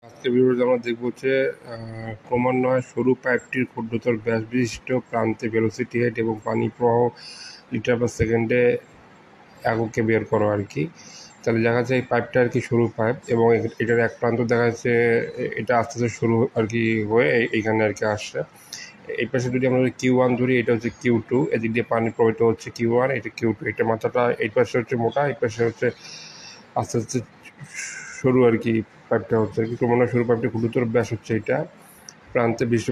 আজকের ভিডিওতে আমরা দেখব হচ্ছে ক্রমান্বয়ে সরু পাইপটির ক্ষুদ্রতর ব্যাস বিশিষ্ট প্রান্তে ভেলোসিটি হেড এবং পানি প্রবাহ লিটার পার সেকেন্ডে এককে বের করো আর কি। তাহলে দেখা যাচ্ছে এই পাইপটা আর কি সরু পাইপ এবং এটার এক প্রান্ত দেখা যাচ্ছে এটা আস্তে আস্তে সরু আর কি হয়ে এইখানে আর কি আসছে। এই পাশে যদি আমরা Q1 ধরি, এটা হচ্ছে Q2, এদিক দিয়ে পানি প্রবাহিত হচ্ছে Q1, এটা Q2, এটা মাথাটা এই পাশে হচ্ছে মোটা, এই পাশে হচ্ছে আস্তে আস্তে সরু আর কি পাইপটা হচ্ছে আর কি। ক্রমান্বয়ে সরু পাইপটা ক্ষুদ্রতর ব্যাস হচ্ছে এটা প্রান্তে বিশিষ্ট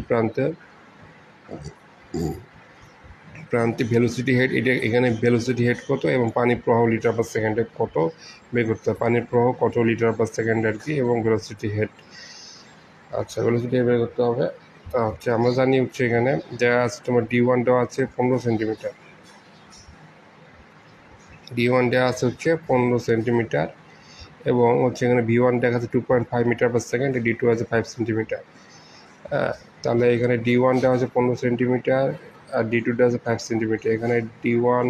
প্রান্তে ভেলোসিটি হেড, এটা এখানে ভেলোসিটি হেড কত এবং পানি প্রবাহ লিটার পার সেকেন্ডে কত বের করতে হবে, পানির প্রবাহ কত লিটার পার সেকেন্ড আর কি, এবং ভেলোসিটি হেড। আচ্ছা, ভেলোসিটি হেড বের করতে হবে। তা হচ্ছে আমরা জানি হচ্ছে এখানে দেওয়া আছে তোমার D1 দেওয়া আছে 15 সেন্টিমিটার, D1 দেওয়া আছে হচ্ছে 15 সেন্টিমিটার এবং হচ্ছে এখানে V1 দেখা আছে 2.5 মিটার পার সেকেন্ড, D2 আছে 5 সেন্টিমিটার। তাহলে এখানে D1 দেওয়া আছে 15 সেন্টিমিটার আর D2 দেওয়া আছে 5 সেন্টিমিটার। এখানে D1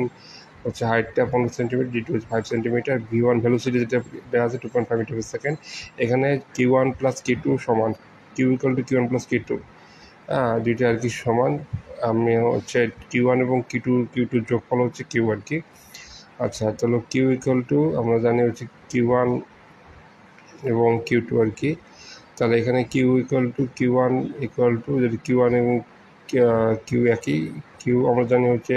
হচ্ছে হাইটটা 15 সেন্টিমিটার, D2 হচ্ছে 5 সেন্টিমিটার, V1 ভেলোসিটি যেটা দেওয়া আছে 2.5 মিটার পার সেকেন্ড। এখানে Q1 প্লাস Q2 সমান, Q equal to Q1 plus Q2, দুইটা আর কি সমান। আমি হচ্ছে Q1 এবং Q2 যোগফল হচ্ছে Q আর কি। আচ্ছা, তাহলে Q ইকুয়াল টু আমরা জানি হচ্ছে Q1 এবং Q2 আর কি। তাহলে এখানে Q equal to Q1 equal to, যদি Q1 এবং Q একই, Q আমরা জানি হচ্ছে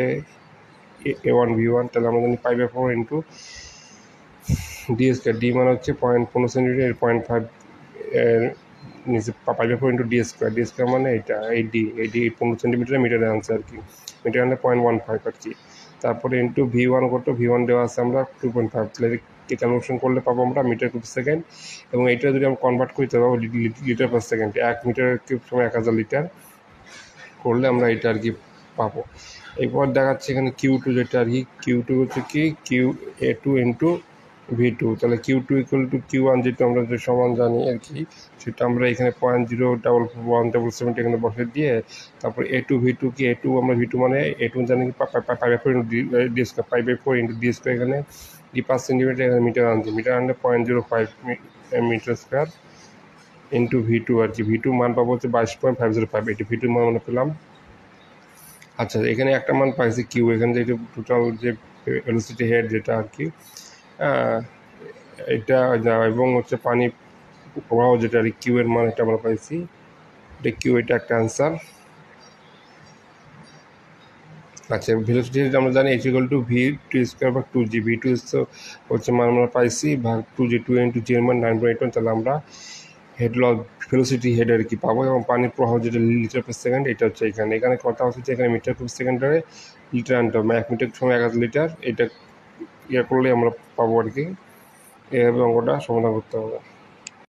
A1 V1, তাহলে আমরা জানি π/4 ইন্টু ডি স্কোয়ার, ডি মানে হচ্ছে 0.15 সেন্টিমিটার, 0.5 নিচে π/4 ইন্টু ডি স্কোয়ার মানে এটা এই ডি 15 সেন্টিমিটার মিটারের আনসার আর কি, মিটার মানে 0.15 আর কি। তারপরে ইন্টু V1 কত, V1 দেওয়া আছে আমরা 2.5, তাহলে ক্যালকুলেশন করলে পাবো আমরা মিটার কিউব সেকেন্ড, এবং এইটা যদি আমরা কনভার্ট করতে পারবো litre per second, 1 metre cube সময় 1000 লিটার করলে আমরা এটা আর কি পাবো। এরপর দেখাচ্ছে এখানে Q2 যেটা আর কি, Q2 হচ্ছে কি QA2 ইন্টু V2, তাহলে Q2 ইকুয়াল টু Q1 যেটা আমরা যে সমান জানি আর কি, সেটা আমরা এখানে 0.0177 এখানে বসে দিয়ে, তারপর A2 V2 কি, A2 আমরা V2 মানে A2 জানি π/4 into D square, π/4 into D square, এখানে ডি পার সেন্টিমিটার, এখানে মিটার আনছে, মিটার আনলে 0.05 মিটার স্কোয়ার ইন্টু V2 আর কি। V2 মান পাবো হচ্ছে 22.505, এটি V2 মান আমরা পেলাম। আচ্ছা, এখানে একটা মান পাইছি Q, এখানে যে টোটাল যে ভেলোসিটি হেড যেটা আর কি, এটা এবং হচ্ছে পানি প্রবাহ যেটা আর Q এর মান, এটা আমরা পাইছি, এটা Q, এটা একটা অ্যান্সার। আচ্ছা, ভেলোসিটি হেড আমরা জানি H equal to V2 square বা 2G, V2 হচ্ছে মান আমরা পাইছি ভাগ 2G, 2 ইন্টু G এর মান 9.1, তাহলে আমরা হেড লস ভেলোসিটি হেড আর কি পাবো, এবং পানির প্রবাহ যেটা লিটার পার সেকেন্ড, এটা হচ্ছে এখানে কথা হচ্ছে যে এখানে মিটার পার সেকেন্ডে লিটার আনতে হবে, 1 মিটার সময় 1000 লিটার, এটা ইয়ে করলে আমরা পাবো আর কি। এভাবে অঙ্কটা সমাধান করতে হবে।